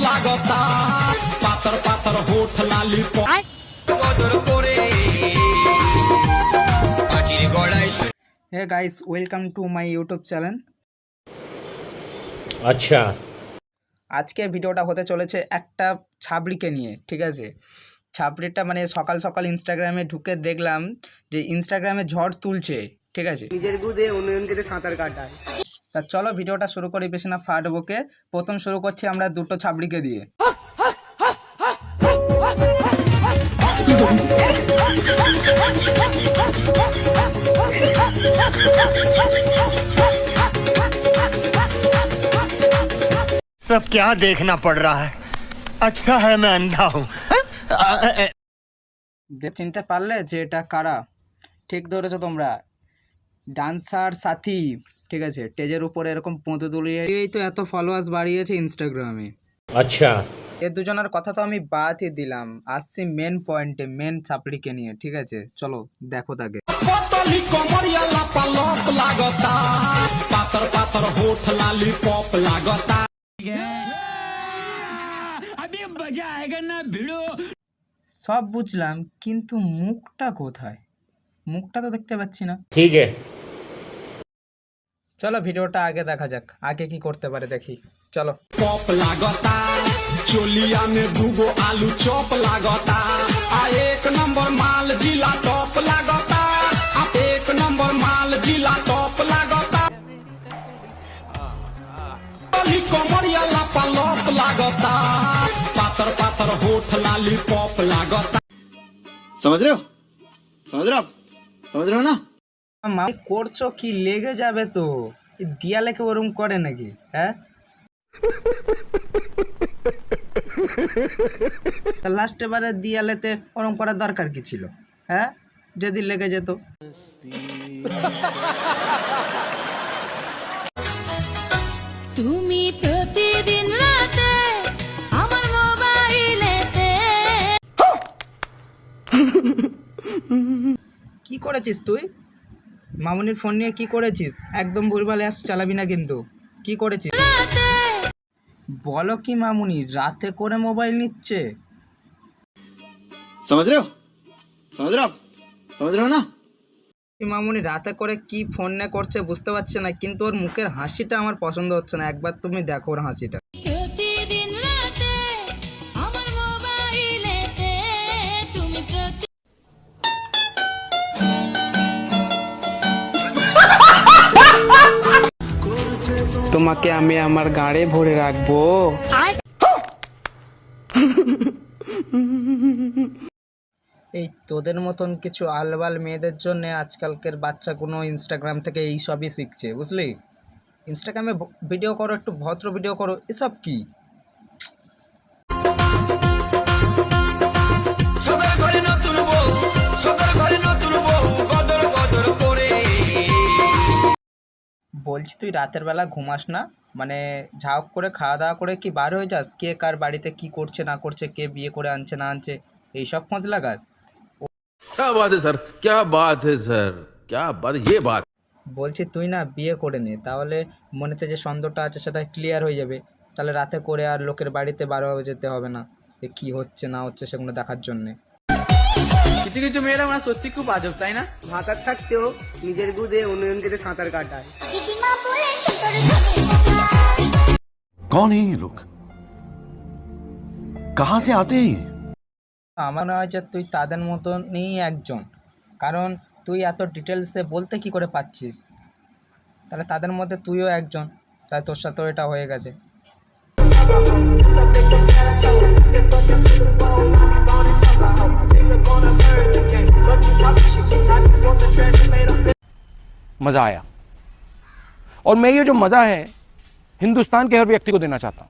লাগতা পাতর পাতর হোঠ lollipop কদর করে পাচির গড়াই। Hey guys, welcome to my YouTube channel. আচ্ছা, আজকে ভিডিওটা হতে চলেছে একটা ছাবড়িকে নিয়ে। ঠিক আছে, ছাবড়িটা মানে সকাল সকাল ইনস্টাগ্রামে ঢুকে দেখলাম যে ইনস্টাগ্রামে ঝড় তুলছে। ঠিক আছে, নিজের গুদে অন্যজনকে সাঁতার কাটায়। তা চলো ভিডিওটা শুরু করি, বেশি না ফাটবকে। প্রথম শুরু করছি আমরা দুটো ছাবড়িকে দিয়ে। सब क्या देखना पड़ रहा है। अच्छा है मैं अंधा हूँ। চিনতে পারলে যে এটা কারা? ঠিক ধরেছো তোমরা, ডান্সার সাথী। ঠিক আছে, স্টেজের উপরে এরকম পোঁতে তুলিয়ে এই তো এত ফলোয়ার্স বাড়িয়েছে ইনস্টাগ্রামে। আচ্ছা, এ দুজনের কথা তো আমি বাদই দিলাম, আসছি মেন পয়েন্টে, মেন ছাপড়িকে নিয়ে। ঠিক আছে, চলো দেখো তাকে। পতলি কমরিয়া লাপালপ লাগতা পাতর পাতর হোঠ লালিপপ লাগতা। সব বুঝলাম, কিন্তু মুখটা কোথায়? মুখটা তো দেখতে পাচ্ছি না। ঠিক है। চলো ভিডিওটা আগে দেখা যাক, আগে কি করতে পারে দেখি। চলো। পপ লাগতা চলিয়া में दूगो आलू चॉप लागता आ एक नंबर माल जिला टॉप लागता आ एक नंबर माल जिला टॉप लागता पतली कमरिया लापालप लागता पातर पातर होठ लालिपप लागता। समझ रहे हो? समझ रहे हो आप? समझ रहे हो ना? মা করছো কি? লেগে যাবে তো। এই দিয়ালেকে ওরম করে নাকি? হ্যাঁ, লাস্টে বারে দিয়ালেতে ওরম করার দরকার কি ছিল? হ্যাঁ, যদি লেগে যেত। তুমি প্রতিদিন রাতে আমার মোবাইলেতে কি করেছিস তুই? মামুনির ফোন নিয়ে কি করেছিস? একদম ভুলভাল অ্যাপস চালাবি না কিন্তু। কি করেছিস বলো? কি মামুনি রাতে করে মোবাইল নিচ্ছে? समझ रहे हो? समझ रहे हो आप? समझ रहे हो ना? কি মামুনি রাতে করে কি ফোন নিয়ে করছে বুঝতে পারছে না, কিন্তু ওর মুখের হাসিটা আমার পছন্দ হচ্ছে না। একবার তুমি দেখো ওর হাসিটা। প্রতিদিন রাতে আমার মোবাইলেতে তুমি তোমাকে আমি আমার গাড়ে ভরে রাখবো। এই তোদের মতন কিছু আলবাল মেয়েদের জন্য আজকালকার বাচ্চাগুলো ইনস্টাগ্রাম থেকে এই সবই শিখছে, বুঝলি? ইনস্টাগ্রামে ভিডিও করো, একটু ভদ্র ভিডিও করো, এসব কি? সদর করে নতুন বউ সদর করে নতুন বউ কদর কদর করে। বলছি তুই রাতের বেলা ঘুমাস না? মানে ঝাঁক করে খাওয়া দাওয়া করে কি বার হয়ে যাস? কে কার বাড়িতে কি করছে না করছে, কে বিয়ে করে আনছে না আনছে, এইসব খোঁজ লাগাস? क्या बात है सर, क्या बात है सर, क्या बात, ये बात। বলছি তুই না বিয়ে করে নে, তাহলে মনেতে যে সন্দেহটা আছে সেটা ক্লিয়ার হয়ে যাবে। তাহলে রাতে করে আর লোকের বাড়িতে বারো যেতে হবে না, যে কী হচ্ছে না হচ্ছে সেগুলো দেখার জন্যে। কিছু কিছু মেয়েরা আমার সত্যি খুব আজব, তাই না? ভাতার থাকতেও নিজের গুদে অন্যজনকে সাঁতার কাটায়। कौन है ये लोग? कहाँ से आते हैं ये? আমার মনে হয় যে তুই তাদের মতনই একজন, কারণ তুই এত ডিটেলসে বলতে কি করে পাচ্ছিস? তাহলে তাদের মধ্যে তুইও একজন, তাই তোর সাথেও এটা হয়ে গেছে। मजा आया, और मैं ये जो मजा है हिंदुस्तान के हर व्यक्ति को देना चाहता हूँ।